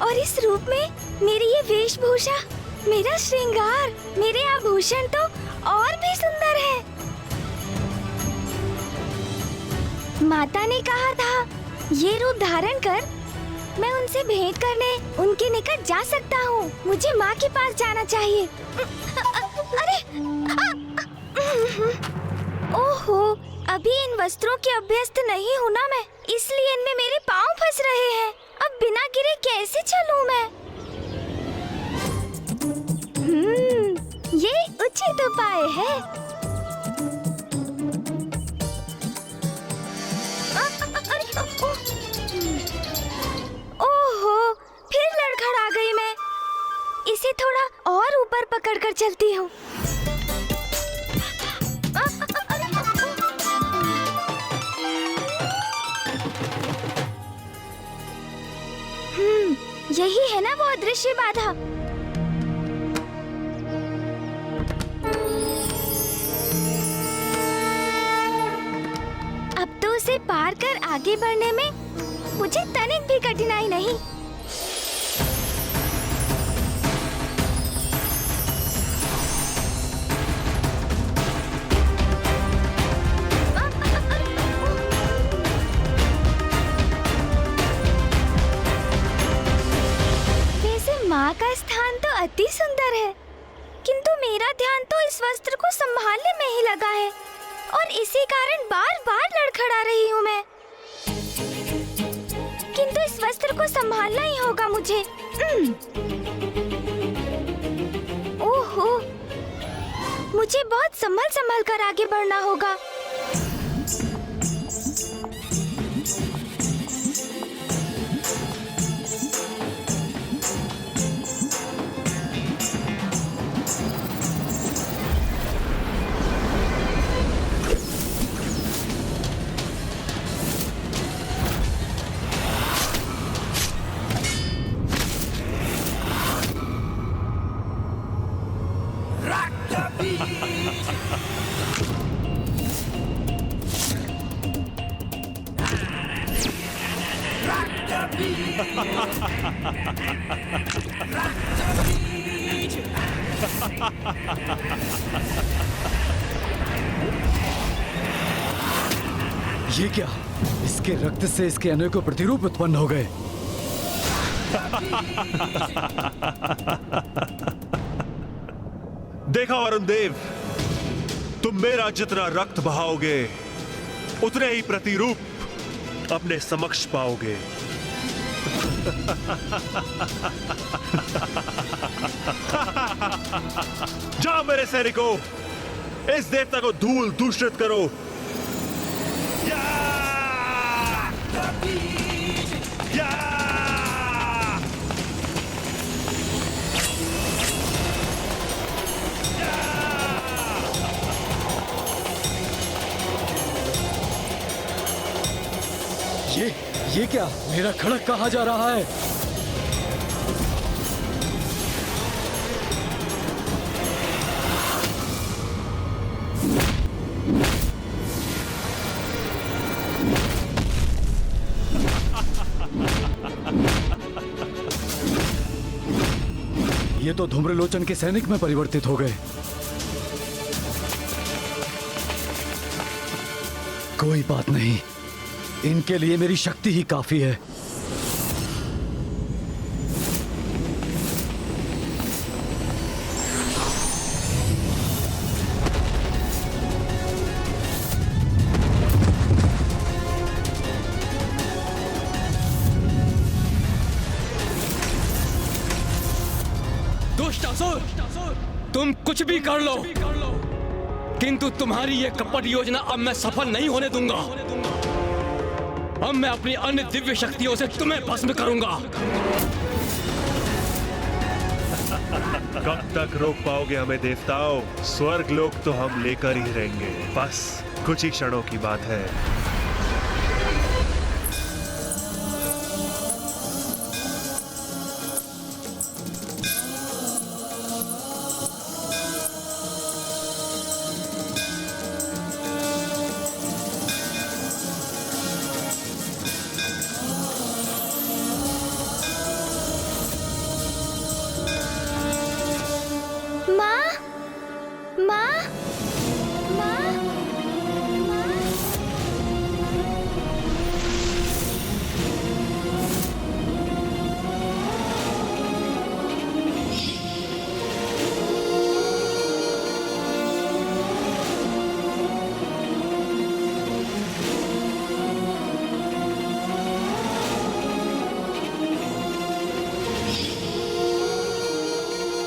और इस रूप में मेरी ये वेशभूषा, मेरा श्रृंगार, मेरे आभूषण तो और भी सुंदर है। माता ने कहा था ये रूप धारण कर मैं उनसे भेंट करने उनके निकट जा सकता हूँ। मुझे माँ के पास जाना चाहिए। अरे ओहो, अभी इन वस्त्रों के अभ्यस्त नहीं हूँ ना मैं, इसलिए इनमें मेरे पाँव फंस रहे हैं। अब बिना गिरे कैसे चलूँ मैं? ये उचित उपाय है। ओहो, फिर लड़खड़ा गई मैं। इसे थोड़ा और ऊपर पकड़कर चलती हूँ। यही है ना वो अदृश्य बाधा। अब तो उसे पार कर आगे बढ़ने में मुझे तनिक भी कठिनाई नहीं। माँ का स्थान तो अति सुंदर है, किंतु मेरा ध्यान तो इस वस्त्र को संभालने में ही लगा है और इसी कारण बार-बार लड़खड़ा रही हूँ मैं। किंतु इस वस्त्र को संभालना ही होगा मुझे। ओहो, मुझे बहुत संभल कर आगे बढ़ना होगा। ये क्या? इसके रक्त से इसके अनेकों प्रतिरूप उत्पन्न हो गए। देखा वरुण देव, तुम मेरा जितना रक्त बहाओगे उतने ही प्रतिरूप अपने समक्ष पाओगे। जाओ मेरे सैनिकों, इस देवता को धूल दूषित करो। ये क्या? मेरा खड़क कहाँ जा रहा है? ये तो धूम्रलोचन के सैनिक में परिवर्तित हो गए। कोई बात नहीं, इनके लिए मेरी शक्ति ही काफी है। दुष्टासुर, तुम कुछ भी कर लो, किंतु तुम्हारी ये कपट योजना अब मैं सफल नहीं होने दूंगा। अब मैं अपनी अन्य दिव्य शक्तियों से तुम्हें भस्म करूंगा। कब तक रोक पाओगे हमें देवताओं? स्वर्ग लोक तो हम लेकर ही रहेंगे, बस कुछ ही क्षणों की बात है।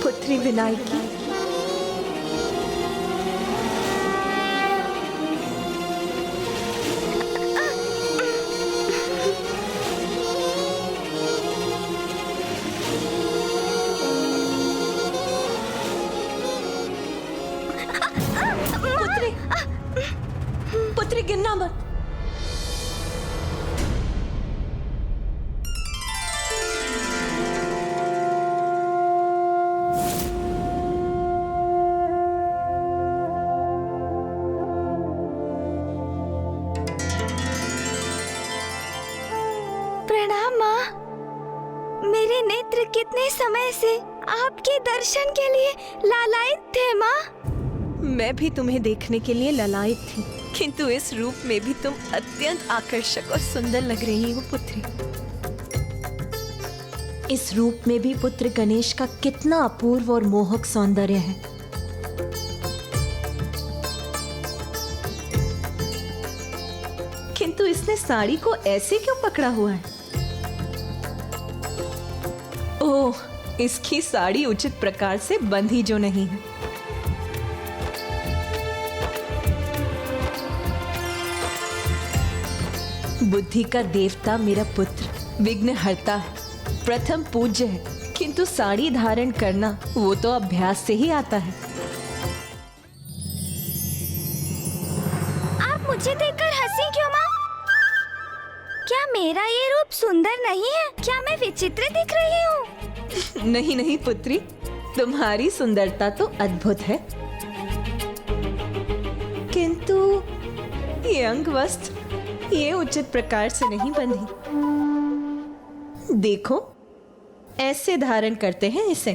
पुत्री विनायकी। पुत्री, पुत्री गिरना मत। प्रणाम माँ। मेरे नेत्र कितने समय से आपके दर्शन के लिए लालायित थे माँ। मैं भी तुम्हें देखने के लिए ललायित थी, किंतु इस रूप में भी तुम अत्यंत आकर्षक और सुंदर लग रही हो पुत्री। इस रूप में भी पुत्र गणेश का कितना अपूर्व और मोहक सौंदर्य है। किंतु इसने साड़ी को ऐसे क्यों पकड़ा हुआ है? ओह, इसकी साड़ी उचित प्रकार से बंधी जो नहीं है। बुद्धि का देवता मेरा पुत्र विघ्नहर्ता है, प्रथम पूज्य है, किंतु साड़ी धारण करना वो तो अभ्यास से ही आता है। आप मुझे देखकर हंसी क्यों माँ? क्या मेरा ये रूप सुंदर नहीं है? क्या मैं विचित्र दिख रही हूँ? नहीं नहीं पुत्री, तुम्हारी सुंदरता तो अद्भुत है, किंतु ये अंग वस्त्र ये उचित प्रकार से नहीं बंधी। देखो, ऐसे धारण करते हैं इसे।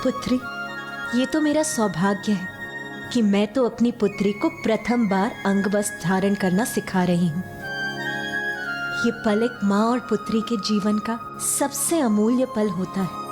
पुत्री, ये तो मेरा सौभाग्य है कि मैं तो अपनी पुत्री को प्रथम बार अंगवस्त्र धारण करना सिखा रही हूँ। ये पल एक माँ और पुत्री के जीवन का सबसे अमूल्य पल होता है।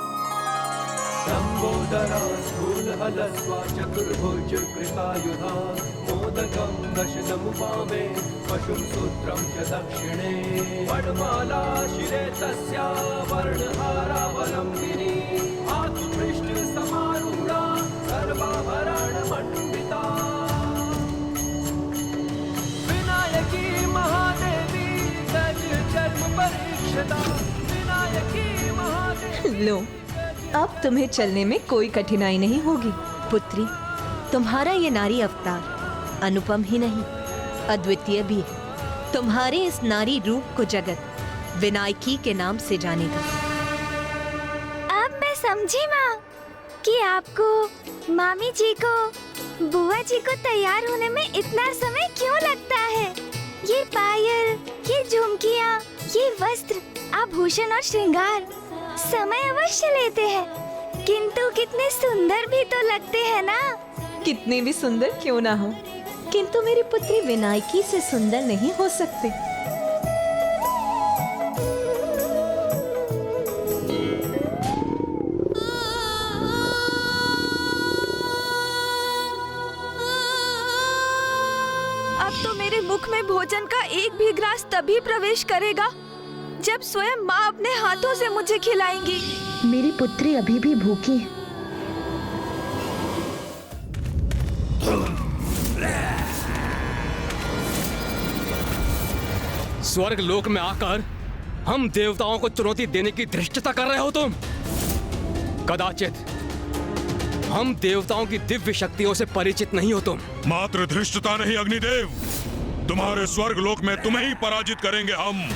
लो, अब तुम्हें चलने में कोई कठिनाई नहीं होगी। पुत्री, तुम्हारा ये नारी अवतार अनुपम ही नहीं अद्वितीय भी है। तुम्हारे इस नारी रूप को जगत विनायकी के नाम से जानेगा। अब मैं समझी माँ कि आपको, मामी जी को, बुआ जी को तैयार होने में इतना समय क्यों लगता है। ये पायल, ये झुमकियाँ, ये वस्त्र, आभूषण और श्रृंगार समय अवश्य लेते हैं, किंतु कितने सुंदर भी तो लगते हैं ना। कितने भी सुंदर क्यों ना हो, किंतु मेरी पुत्री विनायकी से सुंदर नहीं हो सकते। अब तो मेरे मुख में भोजन का एक भी ग्रास तभी प्रवेश करेगा जब स्वयं माँ अपने हाथों से मुझे खिलाएंगी। मेरी पुत्री अभी भी भूखी है। स्वर्ग लोक में आकर हम देवताओं को चुनौती देने की धृष्टता कर रहे हो तुम। कदाचित हम देवताओं की दिव्य शक्तियों से परिचित नहीं हो तुम। मात्र धृष्टता नहीं अग्निदेव, तुम्हारे स्वर्ग लोक में तुम्हें ही पराजित करेंगे हम।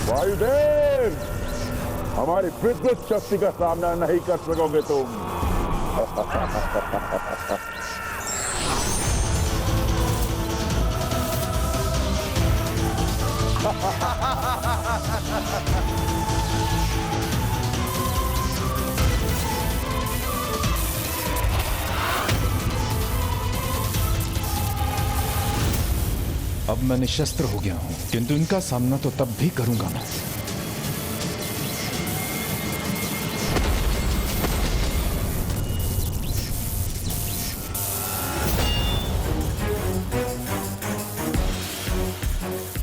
वायुदेव, हमारी विद्युत शक्ति का सामना नहीं कर सकोगे तुम। अब मैं निशस्त्र हो गया हूं, किंतु इनका सामना तो तब भी करूंगा मैं।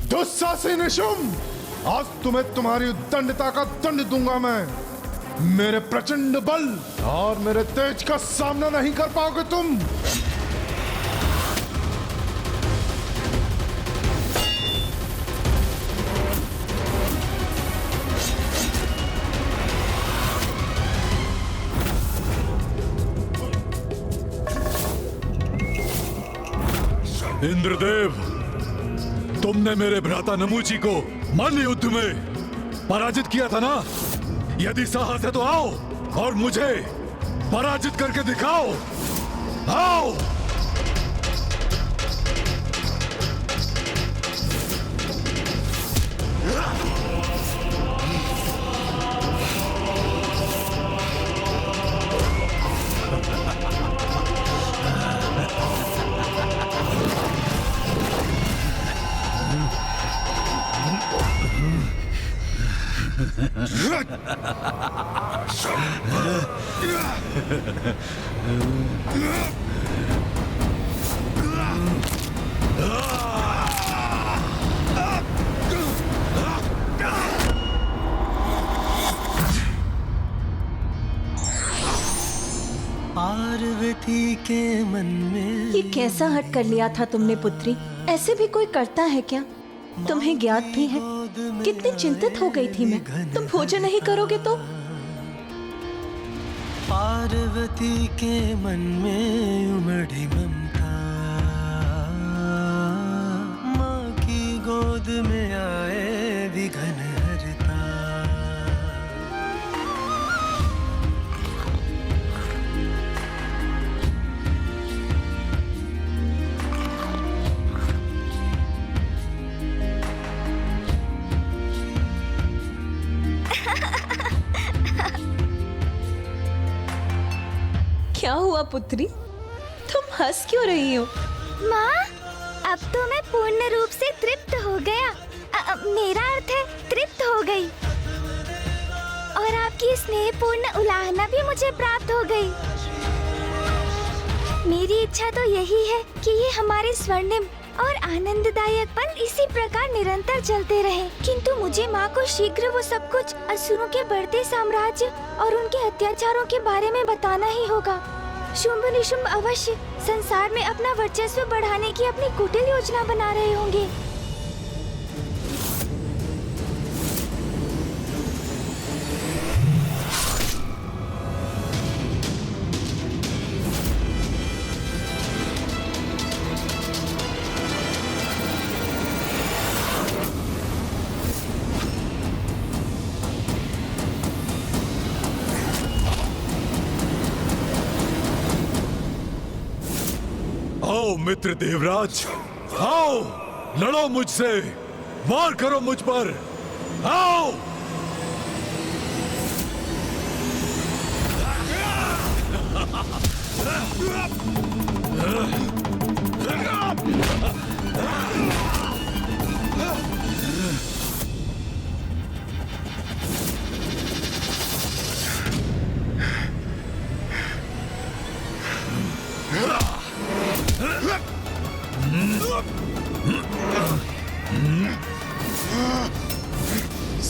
दुस्साहसी निशुम्भ, आज तुम्हें तुम्हारी उद्दंडता का दंड दूंगा मैं। मेरे प्रचंड बल और मेरे तेज का सामना नहीं कर पाओगे तुम। इंद्रदेव, तुमने मेरे भ्राता नमूची को मन युद्ध में पराजित किया था ना? यदि साहस है तो आओ और मुझे पराजित करके दिखाओ। आओ। पार्वती के मन में ये कैसा हट कर लिया था तुमने पुत्री? ऐसे भी कोई करता है क्या? तुम्हें ज्ञात भी है कितनी चिंतित हो गई थी मैं। तुम भोजन नहीं करोगे तो? पार्वती के मन में उमड़ी ममता, माँ की गोद में आए विघन हरता। क्या हुआ पुत्री? तुम हंस क्यों रही हो? माँ, अब तो मैं पूर्ण रूप से तृप्त हो गया। मेरा अर्थ है तृप्त हो गई। और आपकी स्नेहपूर्ण उलाहना भी मुझे प्राप्त हो गई। मेरी इच्छा तो यही है कि ये हमारे स्वर्णिम और आनंददायक पल इसी प्रकार निरंतर चलते रहे। किंतु मुझे माँ को शीघ्र वो सब कुछ असुरों के बढ़ते साम्राज्य और उनके अत्याचारों के बारे में बताना ही होगा। शुंभ निशुंभ अवश्य संसार में अपना वर्चस्व बढ़ाने की अपनी कुटिल योजना बना रहे होंगे। आओ मित्र देवराज, आओ लड़ो मुझसे, वार करो मुझ पर। आओ।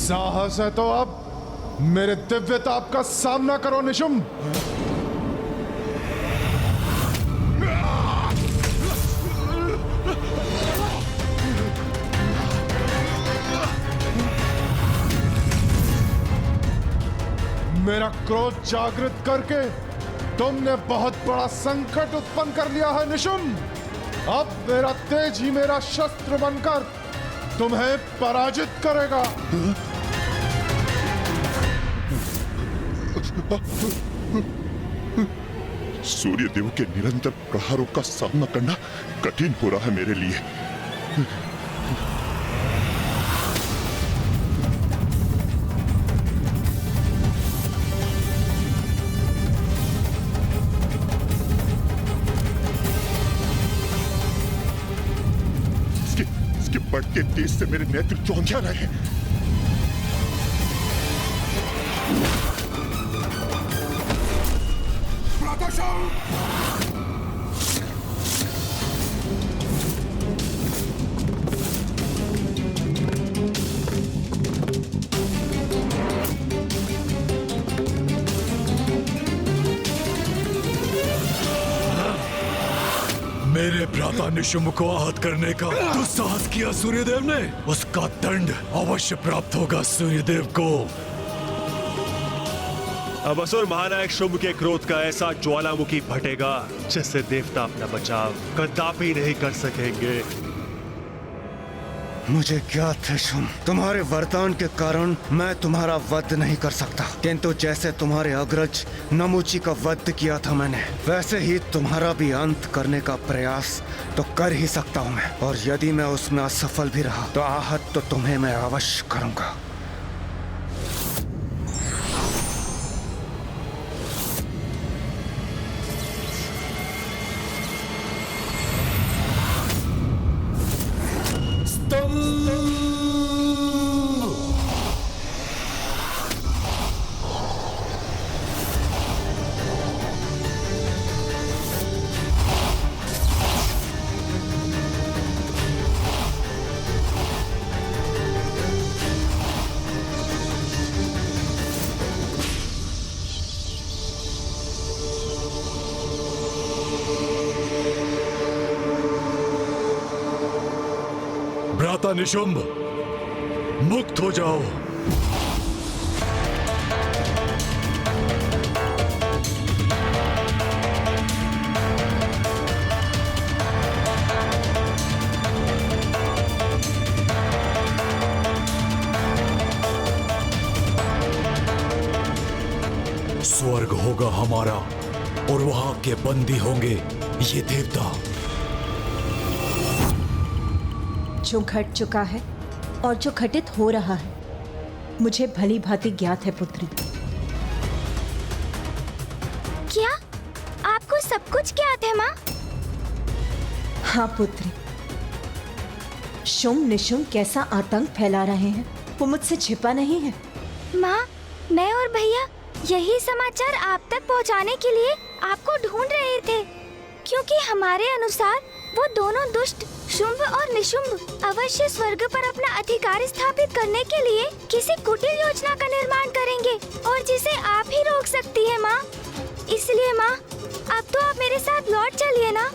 साहस है तो अब मेरे दिव्य ताप का सामना करो निशुम्भ। मेरा क्रोध जागृत करके तुमने बहुत बड़ा संकट उत्पन्न कर लिया है निशुम्भ। अब मेरा तेज ही मेरा शस्त्र बनकर तुम्हें पराजित करेगा। सूर्यदेव के निरंतर प्रहारों का सामना करना कठिन हो रहा है मेरे लिए। इसके बढ़ते तेज से मेरे नेत्र चौंधिया रहे हैं। मेरे भ्राता निशुंभ को आहत करने का दुस्साहस किया सूर्यदेव ने, उसका दंड अवश्य प्राप्त होगा सूर्यदेव को। अब असुर महानायक शुंभ के क्रोध का ऐसा ज्वालामुखी फटेगा जिससे देवता अपना बचाव कदापि नहीं कर सकेंगे। मुझे ज्ञात है शुंभ, तुम्हारे वरदान के कारण मैं तुम्हारा वध नहीं कर सकता, किंतु जैसे तुम्हारे अग्रज नमूची का वध किया था मैंने, वैसे ही तुम्हारा भी अंत करने का प्रयास तो कर ही सकता हूँ मैं। और यदि मैं उसमें असफल भी रहा तो आहत तो तुम्हें मैं अवश्य करूंगा। भ्राता निशुंभ, मुक्त हो जाओ। स्वर्ग होगा हमारा और वहां के बंदी होंगे ये देवता। जो घट चुका है और जो घटित हो रहा है मुझे भली भांति ज्ञात है पुत्री। क्या आपको सब कुछ ज्ञात है माँ? हाँ पुत्री, शुंभ निशुंभ कैसा आतंक फैला रहे हैं वो मुझसे छिपा नहीं है। माँ, मैं और भैया यही समाचार आप तक पहुँचाने के लिए आपको ढूंढ रहे थे, क्योंकि हमारे अनुसार वो दोनों दुष्ट शुंभ और निशुंभ अवश्य स्वर्ग पर अपना अधिकार स्थापित करने के लिए किसी कुटिल योजना का निर्माण करेंगे और जिसे आप ही रोक सकती है माँ। इसलिए माँ, अब तो आप मेरे साथ लौट चलिए ना।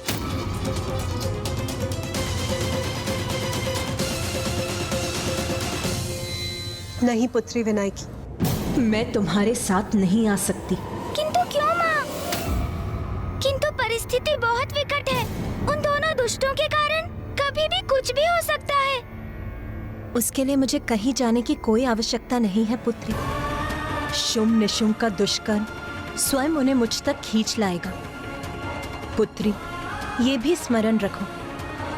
नहीं पुत्री विनायकी, मैं तुम्हारे साथ नहीं आ सकती। किंतु क्यों माँ? किंतु परिस्थिति बहुत विकट है। उन दोनों दुष्टों के कारण कभी भी कुछ भी हो सकता है। उसके लिए मुझे कहीं जाने की कोई आवश्यकता नहीं है पुत्री। शुंभ निशुंभ का दुष्कर्म स्वयं उन्हें मुझ तक खींच लाएगा। पुत्री, ये भी स्मरण रखो,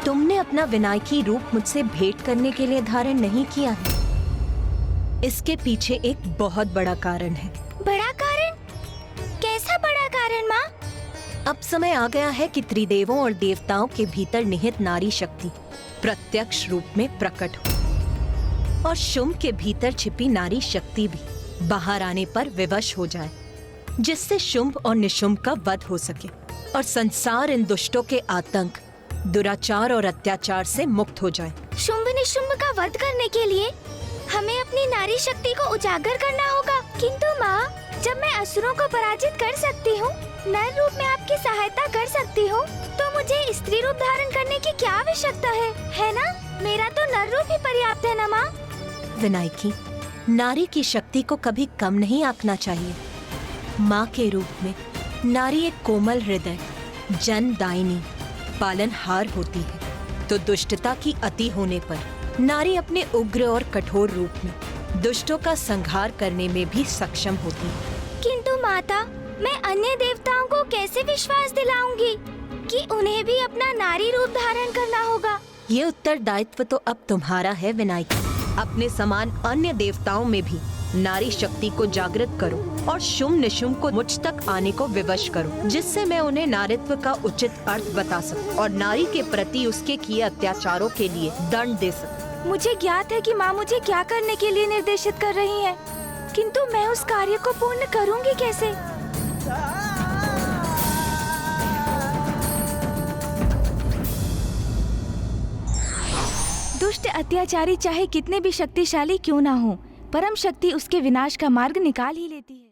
तुमने अपना विनायकी रूप मुझसे भेंट करने के लिए धारण नहीं किया है। इसके पीछे एक बहुत बड़ा कारण है। बड़ा कारण? कैसा बड़ा कारण माँ? अब समय आ गया है कि त्रिदेवों और देवताओं के भीतर निहित नारी शक्ति प्रत्यक्ष रूप में प्रकट हो और शुंभ के भीतर छिपी नारी शक्ति भी बाहर आने पर विवश हो जाए, जिससे शुंभ और निशुंभ का वध हो सके और संसार इन दुष्टों के आतंक, दुराचार और अत्याचार से मुक्त हो जाए। शुंभ निशुंभ का वध करने के लिए हमें अपनी नारी शक्ति को उजागर करना होगा। किंतु माँ, जब मैं असुरों को पराजित कर सकती हूँ, नर रूप में आपकी सहायता कर सकती हूँ, तो मुझे स्त्री रूप धारण करने की क्या आवश्यकता है ना? मेरा तो नर रूप ही पर्याप्त है ना माँ? विनायकी, नारी की शक्ति को कभी कम नहीं आंकना चाहिए। माँ के रूप में नारी एक कोमल हृदय, जनदायिनी, पालनहार होती है, तो दुष्टता की अति होने पर नारी अपने उग्र और कठोर रूप में दुष्टों का संहार करने में भी सक्षम होती है। किंतु माता, मैं अन्य देवताओं को कैसे विश्वास दिलाऊंगी कि उन्हें भी अपना नारी रूप धारण करना होगा? ये उत्तरदायित्व तो अब तुम्हारा है विनायक। अपने समान अन्य देवताओं में भी नारी शक्ति को जागृत करो और शुम निशुम को मुझ तक आने को विवश करो, जिससे मैं उन्हें नारीत्व का उचित अर्थ बता सकूं और नारी के प्रति उसके किए अत्याचारों के लिए दंड दे सकूं। मुझे ज्ञात है कि माँ मुझे क्या करने के लिए निर्देशित कर रही है, किंतु मैं उस कार्य को पूर्ण करूँगी कैसे? दुष्ट अत्याचारी चाहे कितने भी शक्तिशाली क्यों ना हो, परम शक्ति उसके विनाश का मार्ग निकाल ही लेती है।